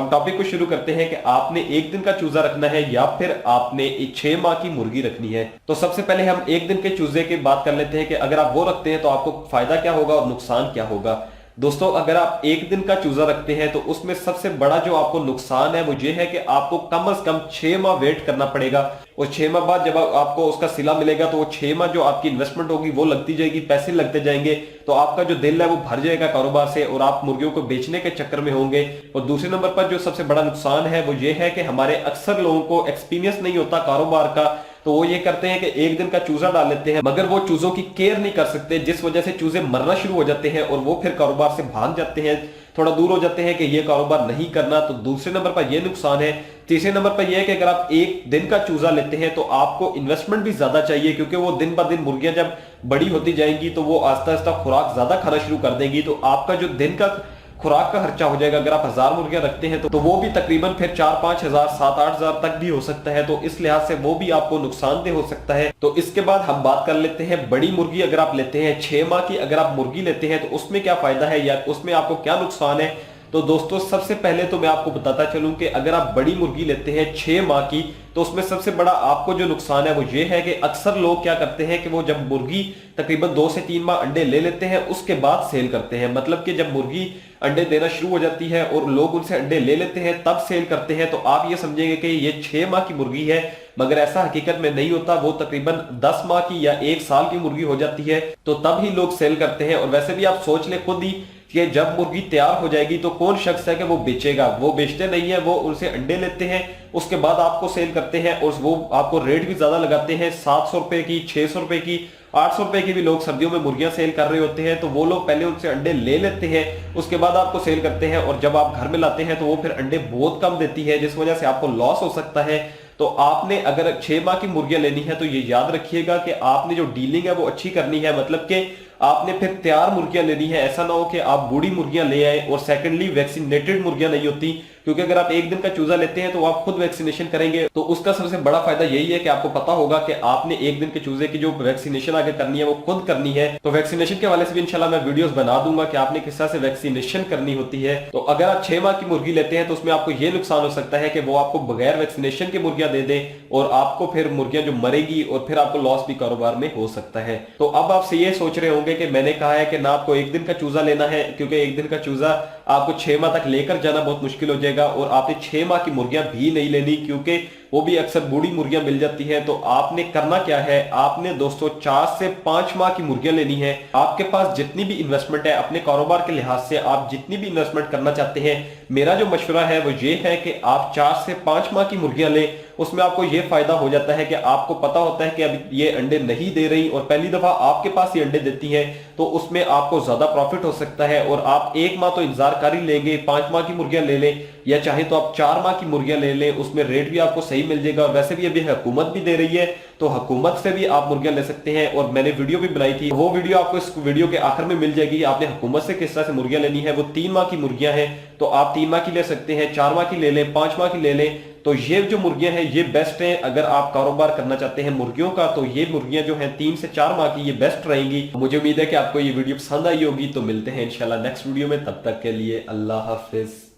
हम टॉपिक को शुरू करते हैं कि आपने एक दिन का चूजा रखना है या फिर आपने 6 माह की मुर्गी रखनी है। तो सबसे पहले हम एक दिन के चूजे की बात कर लेते हैं कि अगर आप वो रखते हैं तो आपको फायदा क्या होगा और नुकसान क्या होगा। दोस्तों, अगर आप एक दिन का चूजा रखते हैं तो उसमें सबसे बड़ा जो आपको नुकसान है वो ये है कि आपको कम से कम 6 माह वेट करना पड़ेगा और 6 माह बाद जब आपको उसका सिला मिलेगा तो वो 6 माह जो आपकी इन्वेस्टमेंट होगी वो लगती जाएगी, पैसे लगते जाएंगे, तो आपका जो दिल है वो भर जाएगा कारोबार से और आप मुर्गियों को बेचने के चक्कर में होंगे। और दूसरे नंबर पर जो सबसे बड़ा नुकसान है वो ये है कि हमारे अक्सर लोगों को एक्सपीरियंस नहीं होता कारोबार का, तो वो ये करते हैं कि एक दिन का चूजा डाल लेते हैं मगर वो चूजों की केयर नहीं कर सकते, जिस वजह से चूजे मरना शुरू हो जाते हैं और वो फिर कारोबार से भाग जाते हैं, थोड़ा दूर हो जाते हैं कि ये कारोबार नहीं करना। तो दूसरे नंबर पर ये नुकसान है। तीसरे नंबर पर यह है कि अगर आप एक दिन का चूजा लेते हैं तो आपको इन्वेस्टमेंट भी ज्यादा चाहिए, क्योंकि वो दिन ब दिन मुर्गियां जब बड़ी होती जाएंगी तो वो आस्ता आस्ता खुराक ज्यादा खाना शुरू कर देंगी, तो आपका जो दिन का खुराक का खर्चा हो जाएगा। अगर आप 1000 मुर्गियां रखते हैं तो वो भी तकरीबन फिर 4-5 हजार 7-8 हजार तक भी हो सकता है, तो इस लिहाज से वो भी आपको नुकसानदेह हो सकता है। तो इसके बाद हम बात कर लेते हैं बड़ी मुर्गी अगर आप लेते हैं 6 माह की अगर आप मुर्गी लेते हैं तो उसमें क्या फायदा है या उसमें आपको क्या नुकसान है। तो दोस्तों, सबसे पहले तो मैं आपको बताता चलूं कि अगर आप बड़ी मुर्गी लेते हैं 6 माह की तो उसमें सबसे बड़ा आपको जो नुकसान है वो ये है कि अक्सर लोग क्या करते हैं कि वो जब मुर्गी तकरीबन 2 से 3 माह अंडे ले लेते हैं उसके बाद सेल करते हैं, मतलब कि जब मुर्गी अंडे देना शुरू हो जाती है और लोग उनसे अंडे ले लेते हैं तब सेल करते हैं, तो आप ये समझेंगे कि ये 6 माह की मुर्गी है, मगर ऐसा हकीकत में नहीं होता। वो तकरीबन 10 माह की या 1 साल की मुर्गी हो जाती है, तो तब ही लोग सेल करते हैं। और वैसे भी आप सोच ले खुद ही कि जब मुर्गी तैयार हो जाएगी तो कौन शख्स है कि वो बेचेगा, वो बेचते नहीं है, वो उनसे अंडे लेते हैं उसके बाद आपको सेल करते हैं और वो आपको रेट भी ज्यादा लगाते हैं, 700 रुपए की, 600 रुपए की, 800 रुपए की भी लोग सर्दियों में मुर्गियां सेल कर रहे होते हैं। तो वो लोग पहले उनसे अंडे ले लेते हैं उसके बाद आपको सेल करते हैं और जब आप घर में लाते हैं तो वो फिर अंडे बहुत कम देती है, जिस वजह से आपको लॉस हो सकता है। तो आपने अगर 6 माह की मुर्गियां लेनी है तो ये याद रखिएगा कि आपने जो डीलिंग है वो अच्छी करनी है, मतलब कि आपने फिर तैयार मुर्गियां लेनी है, ऐसा ना हो कि आप बूढ़ी मुर्गियां ले आए। और सेकंडली वैक्सीनेटेड मुर्गियां नहीं होती, क्योंकि अगर आप एक दिन का चूजा लेते हैं तो आप खुद वैक्सीनेशन करेंगे तो उसका सबसे बड़ा फायदा यही है कि आपको पता होगा कि आपने एक दिन के चूजे की जो वैक्सीनेशन आगे करनी है वो खुद करनी है। तो वैक्सीनेशन के हवाले से भी इंशाल्लाह मैं वीडियोस बना दूंगा कि आपने किस तरह से वैक्सीनेशन करनी होती है। तो अगर आप 6 माह की मुर्गी लेते हैं तो उसमें आपको यह नुकसान हो सकता है कि वो आपको बगैर वैक्सीनेशन के मुर्गियां दे दे और आपको फिर मुर्गियां जो मरेगी और फिर आपको लॉस भी कारोबार में हो सकता है। तो अब आपसे ये सोच रहे होंगे कि मैंने कहा है कि ना आपको एक दिन का चूजा लेना है, क्योंकि एक दिन का चूजा आपको 6 माह तक लेकर जाना बहुत मुश्किल हो जाएगा, और आपने 6 माह की मुर्गियां भी नहीं लेनी क्योंकि वो भी अक्सर बूढ़ी मुर्गियां मिल जाती हैं। तो आपने करना क्या है, आपने दोस्तों 4 से 5 माह की मुर्गियां लेनी है। आपके पास जितनी भी इन्वेस्टमेंट है अपने कारोबार के लिहाज से, आप जितनी भी इन्वेस्टमेंट करना चाहते हैं, मेरा जो मशवरा है वो ये है कि आप 4 से 5 माह की मुर्गियां लें। उसमें आपको यह फायदा हो जाता है कि आपको पता होता है कि अब ये अंडे नहीं दे रही और पहली दफा आपके पास ये अंडे देती है, तो उसमें आपको ज्यादा प्रॉफिट हो सकता है। और आप 1 माह तो इंतजार कर ही लेंगे, 5 माह की मुर्गियां ले लें या चाहे तो आप 4 माह की मुर्गियां ले लें, उसमें रेट भी आपको सही मिल जाएगा। और वैसे भी अभी हुकूमत भी दे रही है तो हुकूमत से भी आप मुर्गियां ले सकते हैं, और मैंने वीडियो भी बनाई थी, वो वीडियो आपको इस वीडियो के आखिर में मिल जाएगी। आपने हुकूमत से किस तरह से मुर्गियां लेनी है, वो 3 माह की मुर्गियां हैं तो आप 3 माह की ले सकते हैं, 4 माह की ले लें, 5 माह की ले लें। तो ये जो मुर्गियां हैं ये बेस्ट हैं अगर आप कारोबार करना चाहते हैं मुर्गियों का, तो ये मुर्गियां जो हैं 3 से 4 माह की ये बेस्ट रहेंगी। मुझे उम्मीद है कि आपको ये वीडियो पसंद आई होगी। तो मिलते हैं इंशाल्लाह नेक्स्ट वीडियो में, तब तक के लिए अल्लाह हाफिज।